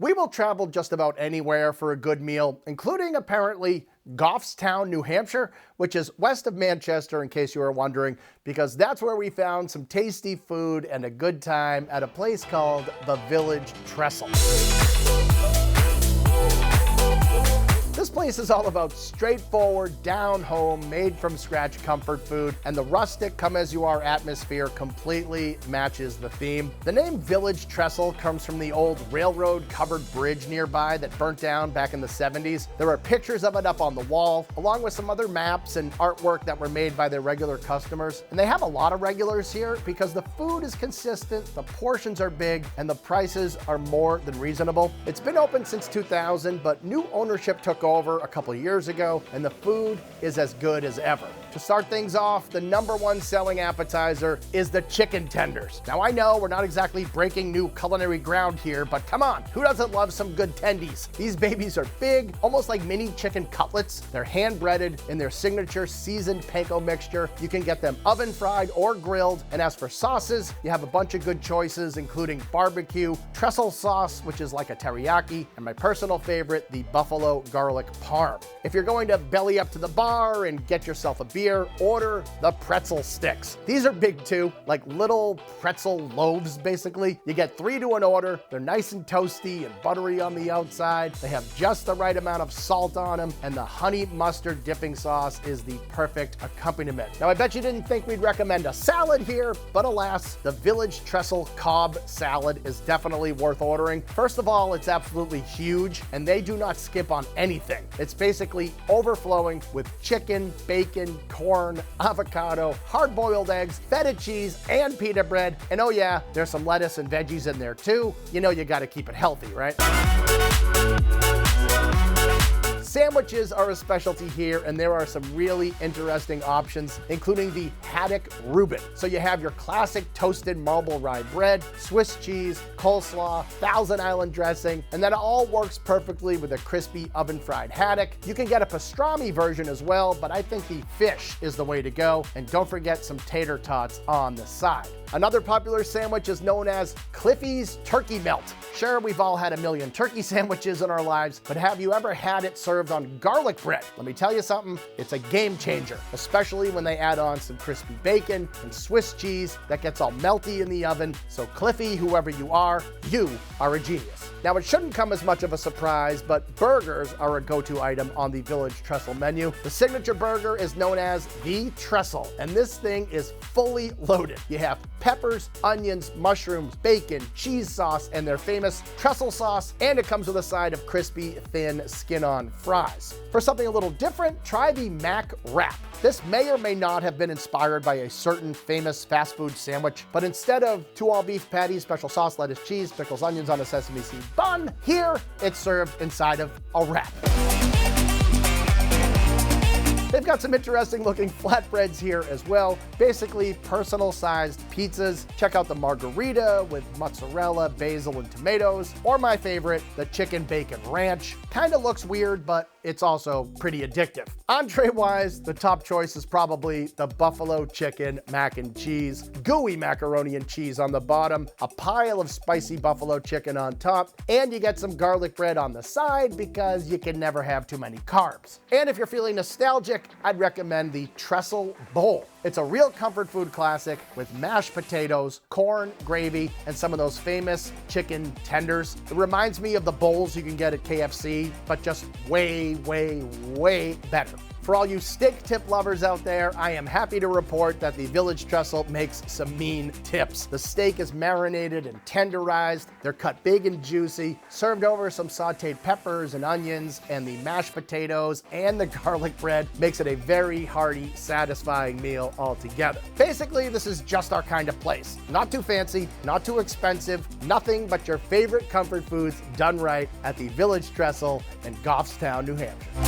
We will travel just about anywhere for a good meal, including apparently Goffstown, New Hampshire, which is west of Manchester, in case you were wondering, because that's where we found some tasty food and a good time at a place called the Village Trestle. This place is all about straightforward, down-home, made-from-scratch comfort food, and the rustic, come-as-you-are atmosphere completely matches the theme. The name Village Trestle comes from the old railroad-covered bridge nearby that burnt down back in the 70s. There are pictures of it up on the wall, along with some other maps and artwork that were made by their regular customers. And they have a lot of regulars here because the food is consistent, the portions are big, and the prices are more than reasonable. It's been open since 2000, but new ownership took over a couple of years ago, and the food is as good as ever. To start things off, the #1 selling appetizer is the chicken tenders. Now I know we're not exactly breaking new culinary ground here, but come on, who doesn't love some good tendies? These babies are big, almost like mini chicken cutlets. They're hand breaded in their signature seasoned panko mixture. You can get them oven fried or grilled. And as for sauces, you have a bunch of good choices, including barbecue, trestle sauce, which is like a teriyaki, and my personal favorite, the buffalo garlic parm. If you're going to belly up to the bar and get yourself a beer, order the pretzel sticks. These are big too, like little pretzel loaves basically. You get 3 to an order. They're nice and toasty and buttery on the outside. They have just the right amount of salt on them, and the honey mustard dipping sauce is the perfect accompaniment. Now I bet you didn't think we'd recommend a salad here, but alas, the Village Trestle Cobb salad is definitely worth ordering. First of all, it's absolutely huge, and they do not skip on anything. It's basically overflowing with chicken, bacon, corn, avocado, hard-boiled eggs, feta cheese, and pita bread. And oh yeah, there's some lettuce and veggies in there too. You know you gotta keep it healthy, right? Sandwiches are a specialty here, and there are some really interesting options, including the haddock Reuben. So you have your classic toasted marble rye bread, Swiss cheese, coleslaw, Thousand Island dressing, and then it all works perfectly with a crispy oven-fried haddock. You can get a pastrami version as well, but I think the fish is the way to go, and don't forget some tater tots on the side. Another popular sandwich is known as Cliffy's Turkey Melt. Sure, we've all had a million turkey sandwiches in our lives, but have you ever had it served on garlic bread? Let me tell you something, it's a game changer, especially when they add on some crispy bacon and Swiss cheese that gets all melty in the oven. So Cliffy, whoever you are a genius. Now it shouldn't come as much of a surprise, but burgers are a go-to item on the Village Trestle menu. The signature burger is known as the Trestle, and this thing is fully loaded. You have peppers, onions, mushrooms, bacon, cheese sauce, and their famous trestle sauce, and it comes with a side of crispy, thin, skin-on fries. For something a little different, try the Mac Wrap. This may or may not have been inspired by a certain famous fast food sandwich, but instead of 2 all-beef patties, special sauce, lettuce, cheese, pickles, onions on a sesame seed bun, here it's served inside of a wrap. They've got some interesting looking flatbreads here as well. Basically personal sized pizzas. Check out the margarita with mozzarella, basil, and tomatoes. Or my favorite, the chicken bacon ranch. Kinda looks weird, but it's also pretty addictive. Entree-wise, the top choice is probably the buffalo chicken mac and cheese, gooey macaroni and cheese on the bottom, a pile of spicy buffalo chicken on top, and you get some garlic bread on the side because you can never have too many carbs. And if you're feeling nostalgic, I'd recommend the Trestle Bowl. It's a real comfort food classic with mashed potatoes, corn, gravy, and some of those famous chicken tenders. It reminds me of the bowls you can get at KFC, but just way, way, way better. For all you steak tip lovers out there, I am happy to report that the Village Trestle makes some mean tips. The steak is marinated and tenderized. They're cut big and juicy, served over some sauteed peppers and onions, and the mashed potatoes and the garlic bread makes it a very hearty, satisfying meal altogether. Basically, this is just our kind of place. Not too fancy, not too expensive, nothing but your favorite comfort foods done right at the Village Trestle in Goffstown, New Hampshire.